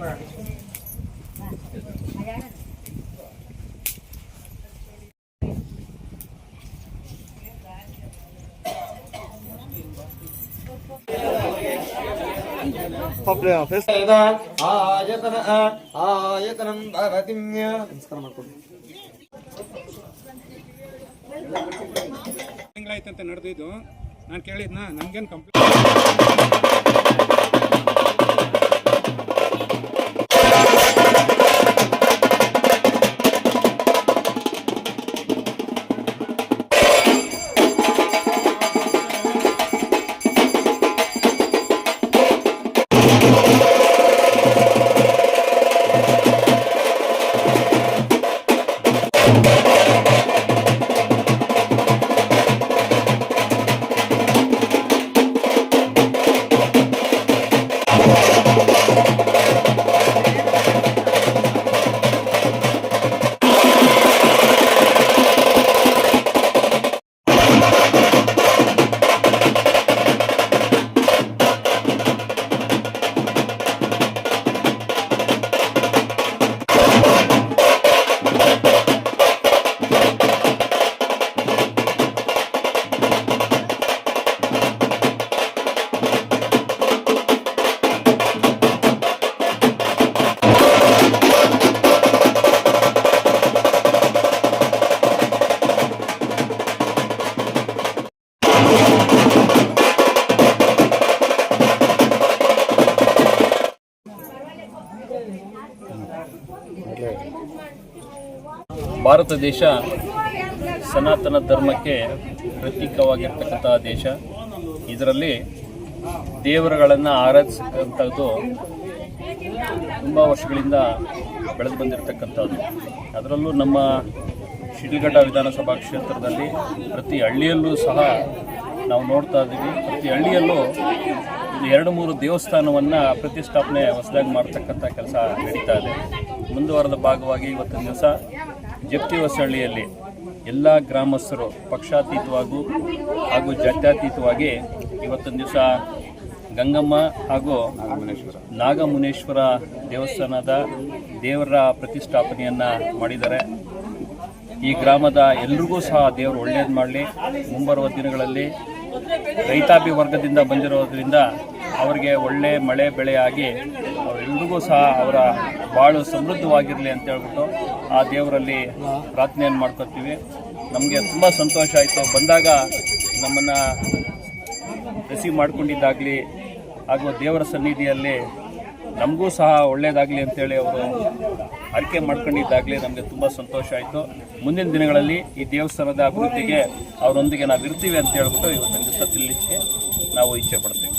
ಆಯತನಂ ಭವತಿಮ್ಯ ನಮಸ್ಕಾರ ಮಾಡ್ಕೊಳ್ಳಿ. ತಿಂಗಳಾಯ್ತಂತ ನಡೆದಿದ್ದು ನಾನು ಕೇಳಿದ್ನ ನಮ್ಗೇನು ಕಂಪ್ಲೇಂಟ್ ಭಾರತ ದೇಶ ಸನಾತನ ಧರ್ಮಕ್ಕೆ ಪ್ರತೀಕವಾಗಿರ್ತಕ್ಕಂಥ ದೇಶ. ಇದರಲ್ಲಿ ದೇವರುಗಳನ್ನು ಆರಾಧಿಸತಕ್ಕಂಥದ್ದು ತುಂಬ ವರ್ಷಗಳಿಂದ ಬೆಳೆದು ಬಂದಿರತಕ್ಕಂಥದ್ದು. ಅದರಲ್ಲೂ ನಮ್ಮ ಶಿಡ್ಲಘಟ್ಟ ವಿಧಾನಸಭಾ ಕ್ಷೇತ್ರದಲ್ಲಿ ಪ್ರತಿ ಹಳ್ಳಿಯಲ್ಲೂ ಸಹ ನಾವು ನೋಡ್ತಾ ಇದ್ದೀವಿ. ಪ್ರತಿ ಹಳ್ಳಿಯಲ್ಲೂ 2-3 ದೇವಸ್ಥಾನವನ್ನು ಪ್ರತಿಷ್ಠಾಪನೆ ಹೊಸದಾಗಿ ಮಾಡ್ತಕ್ಕಂಥ ಕೆಲಸ ನಡೀತಾ ಇದೆ. ಮುಂದುವರೆದ ಭಾಗವಾಗಿ ಇವತ್ತಿನ ದಿವಸ ಜಪ್ತಿ ಹೊಸಹಳ್ಳಿಯಲ್ಲಿ ಎಲ್ಲ ಗ್ರಾಮಸ್ಥರು ಪಕ್ಷಾತೀತವಾಗೂ ಹಾಗೂ ಜಾತ್ಯತೀತವಾಗಿ ಇವತ್ತಿನ ದಿವಸ ಗಂಗಮ್ಮ ಹಾಗೂ ನಾಗಮುನೇಶ್ವರ ದೇವಸ್ಥಾನದ ದೇವರ ಪ್ರತಿಷ್ಠಾಪನೆಯನ್ನು ಮಾಡಿದ್ದಾರೆ. ಈ ಗ್ರಾಮದ ಎಲ್ರಿಗೂ ಸಹ ದೇವರು ಒಳ್ಳೆಯದು ಮಾಡಲಿ. ಮುಂಬರುವ ದಿನಗಳಲ್ಲಿ ರೈತಾಪಿ ವರ್ಗದಿಂದ ಬಂದಿರೋದ್ರಿಂದ ಅವರಿಗೆ ಒಳ್ಳೆ ಮಳೆ ಬೆಳೆ ಆಗಿ ಅವರೆಲ್ಲರಿಗೂ ಸಹ ಅವರ ಬಾಳು ಸಮೃದ್ಧವಾಗಿರಲಿ ಅಂತ ಹೇಳ್ಬಿಟ್ಟು ಆ ದೇವರಲ್ಲಿ ಪ್ರಾರ್ಥನೆಯನ್ನು ಮಾಡ್ಕೊತೀವಿ. ನಮಗೆ ತುಂಬ ಸಂತೋಷ ಆಯಿತು. ಬಂದಾಗ ನಮ್ಮನ್ನು ರಿಸೀವ್ ಮಾಡ್ಕೊಂಡಿದ್ದಾಗಲಿ ಹಾಗೂ ದೇವರ ಸನ್ನಿಧಿಯಲ್ಲಿ ನಮಗೂ ಸಹ ಒಳ್ಳೆಯದಾಗಲಿ ಅಂತೇಳಿ ಅವರು ಅರಿಕೆ ಮಾಡ್ಕೊಂಡಿದ್ದಾಗಲಿ ನಮಗೆ ತುಂಬ ಸಂತೋಷ ಆಯಿತು. ಮುಂದಿನ ದಿನಗಳಲ್ಲಿ ಈ ದೇವಸ್ಥಾನದ ಅಭಿವೃದ್ಧಿಗೆ ಅವರೊಂದಿಗೆ ನಾವು ಇರ್ತೀವಿ ಅಂತ ಹೇಳ್ಬಿಟ್ಟು ಇವತ್ತಿನ ದಿವಸ ತಿಳಿಲಿಕ್ಕೆ ನಾವು ಇಚ್ಛೆ ಪಡ್ತೀವಿ.